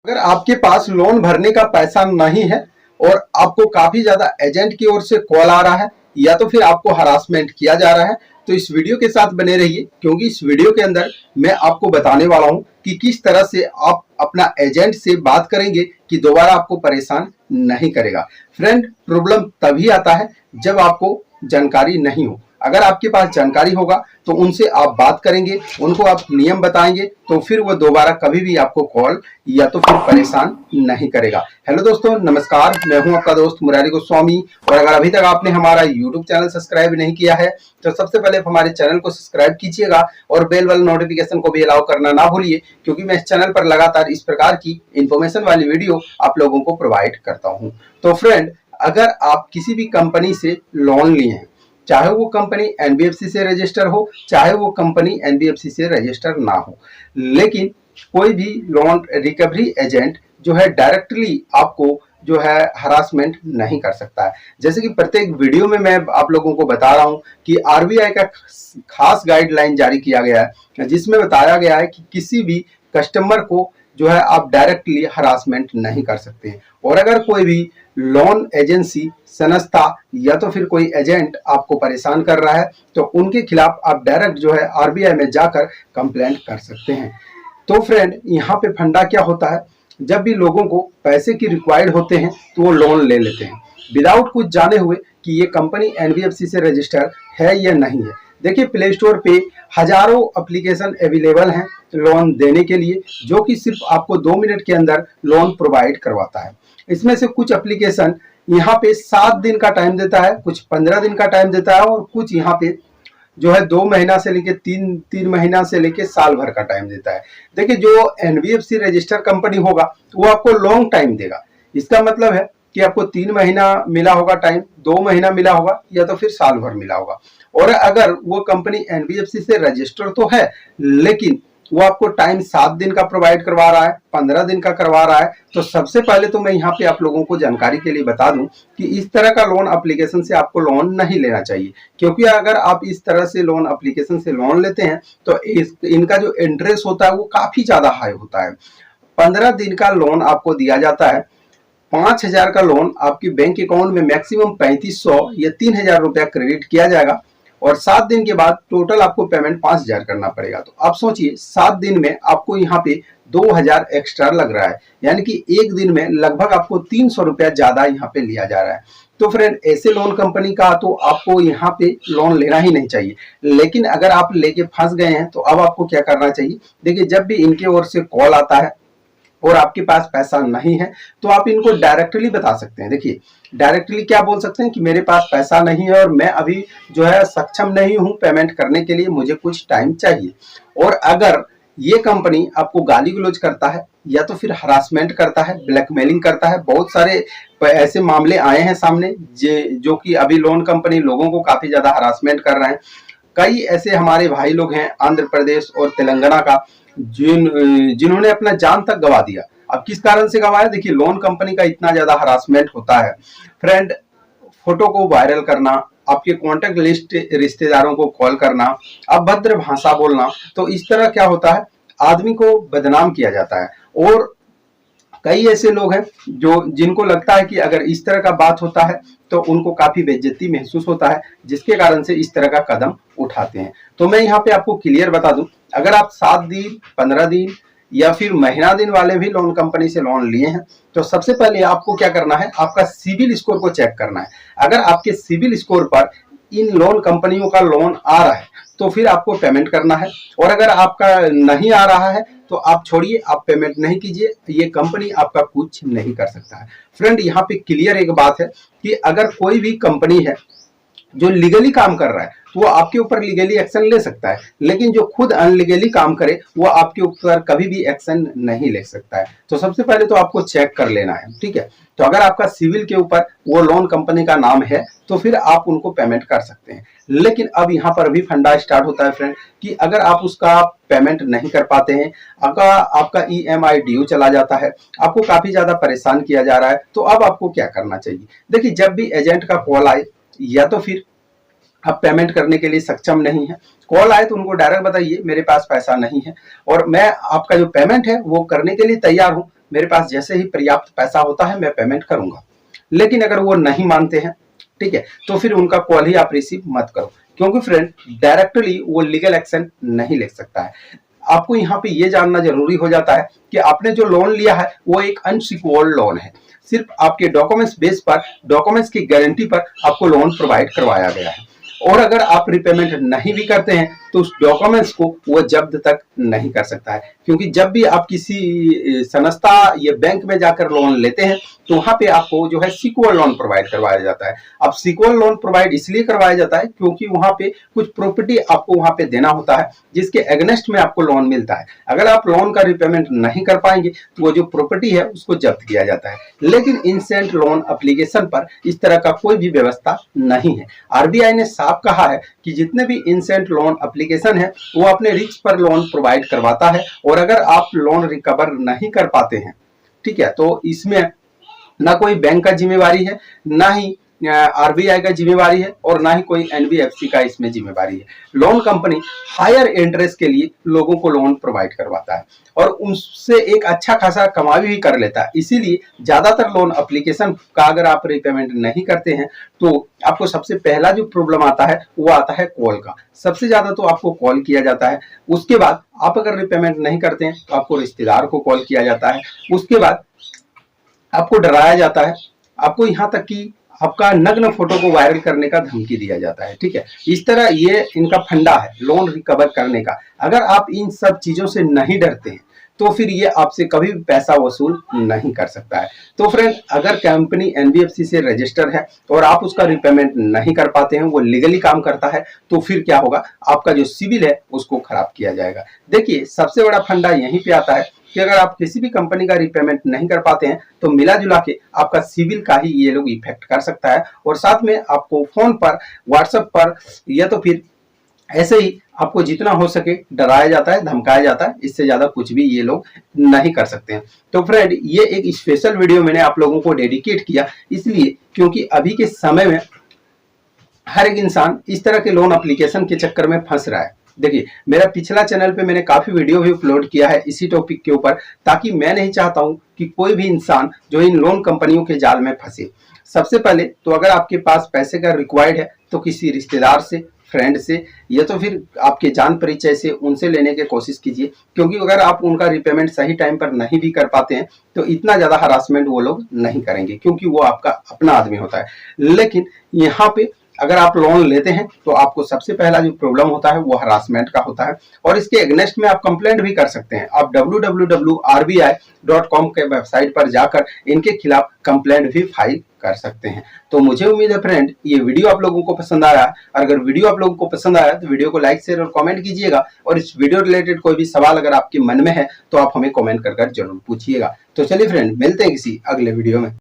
अगर आपके पास लोन भरने का पैसा नहीं है और आपको काफी ज्यादा एजेंट की ओर से कॉल आ रहा है या तो फिर आपको हरासमेंट किया जा रहा है, तो इस वीडियो के साथ बने रहिए, क्योंकि इस वीडियो के अंदर मैं आपको बताने वाला हूं कि किस तरह से आप अपना एजेंट से बात करेंगे कि दोबारा आपको परेशान नहीं करेगा। फ्रेंड, प्रॉब्लम तभी आता है जब आपको जानकारी नहीं हो। अगर आपके पास जानकारी होगा तो उनसे आप बात करेंगे, उनको आप नियम बताएंगे, तो फिर वो दोबारा कभी भी आपको कॉल या तो फिर परेशान नहीं करेगा। हेलो दोस्तों, नमस्कार, मैं हूं आपका दोस्त मुरारी गोस्वामी। और अगर अभी तक आपने हमारा यूट्यूब चैनल सब्सक्राइब नहीं किया है तो सबसे पहले हमारे चैनल को सब्सक्राइब कीजिएगा और बेल वाले नोटिफिकेशन को भी अलाउ करना ना भूलिए, क्योंकि मैं इस चैनल पर लगातार इस प्रकार की इंफॉर्मेशन वाली वीडियो आप लोगों को प्रोवाइड करता हूं। तो फ्रेंड, अगर आप किसी भी कंपनी से लोन लिए हैं, चाहे वो कंपनी एनबीएफसी से रजिस्टर हो, चाहे वो कंपनी एनबीएफसी से रजिस्टर ना हो, लेकिन कोई भी लोन रिकवरी एजेंट जो है डायरेक्टली आपको जो है हरासमेंट नहीं कर सकता है। जैसे कि प्रत्येक वीडियो में मैं आप लोगों को बता रहा हूं कि आरबीआई का खास गाइडलाइन जारी किया गया है, जिसमें बताया गया है कि किसी भी कस्टमर को जो है आप डायरेक्टली हरासमेंट नहीं कर सकते हैं। और अगर कोई भी लोन एजेंसी, संस्था या तो फिर कोई एजेंट आपको परेशान कर रहा है तो उनके खिलाफ आप डायरेक्ट जो है आरबीआई में जाकर कंप्लेंट कर सकते हैं। तो फ्रेंड, यहाँ पे फंडा क्या होता है, जब भी लोगों को पैसे की रिक्वायर्ड होते हैं तो वो लोन ले लेते हैं विदाउट कुछ जाने हुए कि ये कंपनी एनबीएफसी से रजिस्टर है या नहीं है। देखिए, प्ले स्टोर पे हजारों एप्लीकेशन अवेलेबल हैं लोन देने के लिए, जो कि सिर्फ आपको 2 मिनट के अंदर लोन प्रोवाइड करवाता है। इसमें से कुछ एप्लीकेशन यहाँ पे 7 दिन का टाइम देता है, कुछ 15 दिन का टाइम देता है और कुछ यहाँ पे जो है 2 महीना से लेके तीन महीना से लेके साल भर का टाइम देता है। देखिए, जो एनबीएफसी रजिस्टर कंपनी होगा वो आपको लॉन्ग टाइम देगा। इसका मतलब है कि आपको 3 महीना मिला होगा टाइम, 2 महीना मिला होगा या तो फिर साल भर मिला होगा। और अगर वो कंपनी एनबीएफसी से रजिस्टर तो है, लेकिन वो आपको टाइम 7 दिन का प्रोवाइड करवा रहा है, 15 दिन का करवा रहा है, तो सबसे पहले तो मैं यहाँ पे आप लोगों को जानकारी के लिए बता दूं कि इस तरह का लोन एप्लीकेशन से आपको लोन नहीं लेना चाहिए। क्योंकि अगर आप इस तरह से लोन एप्लीकेशन से लोन लेते हैं तो इनका जो इंटरेस्ट होता है वो काफी ज्यादा हाई होता है। 15 दिन का लोन आपको दिया जाता है, 5,000 का लोन आपके बैंक अकाउंट में मैक्सिमम 3,500 या 3,000 रुपया क्रेडिट किया जाएगा और 7 दिन के बाद टोटल आपको पेमेंट 5,000 करना पड़ेगा। तो आप सोचिए, 7 दिन में आपको यहाँ पे 2,000 एक्स्ट्रा लग रहा है, यानी कि एक दिन में लगभग आपको 300 रुपया ज्यादा यहाँ पे लिया जा रहा है। तो फ्रेंड, ऐसे लोन कंपनी का तो आपको यहाँ पे लोन लेना ही नहीं चाहिए। लेकिन अगर आप लेके फंस गए हैं तो अब आपको क्या करना चाहिए। देखिए, जब भी इनके ओर से कॉल आता है और आपके पास पैसा नहीं है तो आप इनको डायरेक्टली बता सकते हैं। देखिए, डायरेक्टली क्या बोल सकते हैं कि मेरे पास पैसा नहीं है और मैं अभी जो है सक्षम नहीं हूं पेमेंट करने के लिए, मुझे कुछ टाइम चाहिए। और अगर ये कंपनी आपको गाली गलौज करता है या तो फिर हरासमेंट करता है, ब्लैकमेलिंग करता है, बहुत सारे ऐसे मामले आए हैं सामने जो कि अभी लोन कंपनी लोगों को काफी ज्यादा हरासमेंट कर रहे हैं। कई ऐसे हमारे भाई लोग हैं आंध्र प्रदेश और तेलंगाना का जिन्होंने अपना जान तक गवा दिया। अब किस कारण से गवाया, देखिए, लोन कंपनी का इतना ज्यादा हरासमेंट होता है। फ्रेंड, फोटो को वायरल करना, आपके कॉन्टेक्ट लिस्ट रिश्तेदारों को कॉल करना, अभद्र भाषा बोलना, तो इस तरह क्या होता है, आदमी को बदनाम किया जाता है। और कई ऐसे लोग हैं जो जिनको लगता है कि अगर इस तरह का बात होता है तो उनको काफी बेइज्जती महसूस होता है, जिसके कारण से इस तरह का कदम उठाते हैं। तो मैं यहाँ पे आपको क्लियर बता दूं, अगर आप 7 दिन, 15 दिन या फिर महीना दिन वाले भी लोन कंपनी से लोन लिए हैं तो सबसे पहले आपको क्या करना है, आपका सिविल स्कोर को चेक करना है। अगर आपके सिविल स्कोर पर इन लोन कंपनियों का लोन आ रहा है तो फिर आपको पेमेंट करना है, और अगर आपका नहीं आ रहा है तो आप छोड़िए, आप पेमेंट नहीं कीजिए, ये कंपनी आपका कुछ नहीं कर सकता है। फ्रेंड, यहाँ पे क्लियर एक बात है कि अगर कोई भी कंपनी है जो लीगली काम कर रहा है वो आपके ऊपर लीगली एक्शन ले सकता है, लेकिन जो खुद अनलीगली काम करे वो आपके ऊपर कभी भी एक्शन नहीं ले सकता है। तो सबसे पहले तो आपको चेक कर लेना है, ठीक है। तो अगर आपका सिविल के ऊपर वो लोन कंपनी का नाम है तो फिर आप उनको पेमेंट कर सकते हैं। लेकिन अब यहाँ पर अभी फंडा स्टार्ट होता है फ्रेंड कि अगर आप उसका पेमेंट नहीं कर पाते हैं, अगर आपका ईएमआई ड्यू चला जाता है, आपको काफी ज्यादा परेशान किया जा रहा है, तो अब आपको क्या करना चाहिए। देखिए, जब भी एजेंट का कॉल आए या तो फिर आप पेमेंट करने के लिए सक्षम नहीं है, कॉल आए तो उनको डायरेक्ट बताइए मेरे पास पैसा नहीं है और मैं आपका जो पेमेंट है वो करने के लिए तैयार हूं, मेरे पास जैसे ही पर्याप्त पैसा होता है मैं पेमेंट करूंगा। लेकिन अगर वो नहीं मानते हैं, ठीक है, तो फिर उनका कॉल ही आप रिसीव मत करो, क्योंकि फ्रेंड डायरेक्टली वो लीगल एक्शन नहीं ले सकता है। आपको यहाँ पे ये जानना जरूरी हो जाता है कि आपने जो लोन लिया है वो एक अनसिक्योर्ड लोन है। सिर्फ आपके डॉक्यूमेंट्स बेस पर, डॉक्यूमेंट्स की गारंटी पर आपको लोन प्रोवाइड करवाया गया है। और अगर आप रिपेमेंट नहीं भी करते हैं तो उस डॉक्यूमेंट्स को वो जब्त तक नहीं कर सकता है, क्योंकि जब भी आप किसी संस्था या बैंक में जाकर लोन लेते हैं तो वहां पे आपको जो है सिक्योर लोन प्रोवाइड करवाया जाता है। अब सिक्योर लोन प्रोवाइड इसलिए करवाया जाता है क्योंकि वहां पे कुछ प्रॉपर्टी आपको वहां पे देना होता है जिसके अगेंस्ट में आपको लोन मिलता है। अगर आप लोन का रिपेमेंट नहीं कर पाएंगे तो वो जो प्रॉपर्टी है उसको जब्त किया जाता है। लेकिन इंस्टेंट लोन एप्लीकेशन पर इस तरह का कोई भी व्यवस्था नहीं है। आरबीआई ने साफ कहा है कि जितने भी इंस्टेंट लोन एप्लीकेशन है वो अपने रिस्क पर लोन प्रोवाइड करवाता है, और अगर आप लोन रिकवर नहीं कर पाते हैं, ठीक है, तो इसमें ना कोई बैंक का जिम्मेवारी है, ना ही आरबीआई का जिम्मेवारी है, और ना ही कोई एनबीएफसी का इसमें जिम्मेवारी है। लोन कंपनी हायर इंटरेस्ट के लिए लोगों को लोन प्रोवाइड करवाता है और उनसे एक अच्छा खासा कमाई भी कर लेता है। इसीलिए ज्यादातर लोन एप्लीकेशन का अगर आप रिपेमेंट नहीं करते हैं तो आपको सबसे पहला जो प्रॉब्लम आता है वो आता है कॉल का। सबसे ज्यादा तो आपको कॉल किया जाता है। उसके बाद आप अगर रिपेमेंट नहीं करते हैं तो आपको रिश्तेदार को कॉल किया जाता है। उसके बाद आपको डराया जाता है, आपको यहाँ तक कि आपका नग्न फोटो को वायरल करने का धमकी दिया जाता है। ठीक है, इस तरह ये इनका फंडा है लोन रिकवर करने का। अगर आप इन सब चीजों से नहीं डरते हैं तो फिर ये आपसे कभी भी पैसा वसूल नहीं कर सकता है। तो फ्रेंड, अगर कंपनी एनबीएफसी से रजिस्टर है और आप उसका रिपेमेंट नहीं कर पाते हैं, वो लीगली काम करता है, तो फिर क्या होगा, आपका जो सिविल है उसको खराब किया जाएगा। देखिए, सबसे बड़ा फंडा यहीं पे आता है कि अगर आप किसी भी कंपनी का रिपेमेंट नहीं कर पाते हैं तो मिला जुला के आपका सिविल का ही ये लोग इफेक्ट कर सकता है, और साथ में आपको फोन पर, व्हाट्सएप पर, या तो फिर ऐसे ही आपको जितना हो सके डराया जाता है, धमकाया जाता है। इससे ज्यादा कुछ भी ये लोग नहीं कर सकते हैं। तो फ्रेंड, ये एक स्पेशल वीडियो मैंने आप लोगों को डेडिकेट किया इसलिए क्योंकि अभी के समय में हर एक इंसान इस तरह के लोन एप्लीकेशन के चक्कर में फंस रहा है। देखिए, मेरा पिछला चैनल पे मैंने काफी वीडियो भी अपलोड किया है इसी टॉपिक के ऊपर, ताकि मैं नहीं चाहता हूं कि कोई भी इंसान जो इन लोन कंपनियों के जाल में फंसे। सबसे पहले तो अगर आपके पास पैसे का रिक्वायर्ड है तो किसी रिश्तेदार से, फ्रेंड से, या तो फिर आपके जान परिचय से उनसे लेने की कोशिश कीजिए, क्योंकि अगर आप उनका रिपेमेंट सही टाइम पर नहीं भी कर पाते हैं तो इतना ज्यादा हरासमेंट वो लोग नहीं करेंगे, क्योंकि वो आपका अपना आदमी होता है। लेकिन यहाँ पे अगर आप लोन लेते हैं तो आपको सबसे पहला जो प्रॉब्लम होता है वो हरासमेंट का होता है, और इसके अगेंस्ट में आप कंप्लेंट भी कर सकते हैं। आप www.rbi.com के वेबसाइट पर जाकर इनके खिलाफ कंप्लेंट भी फाइल कर सकते हैं। तो मुझे उम्मीद है फ्रेंड, ये वीडियो आप लोगों को पसंद आया। और अगर वीडियो आप लोगों को पसंद आया तो वीडियो को लाइक, शेयर और कमेंट कीजिएगा, और इस वीडियो रिलेटेड कोई भी सवाल अगर आपके मन में है तो आप हमें कमेंट कर जरूर पूछिएगा। तो चलिए फ्रेंड, मिलते हैं किसी अगले वीडियो में।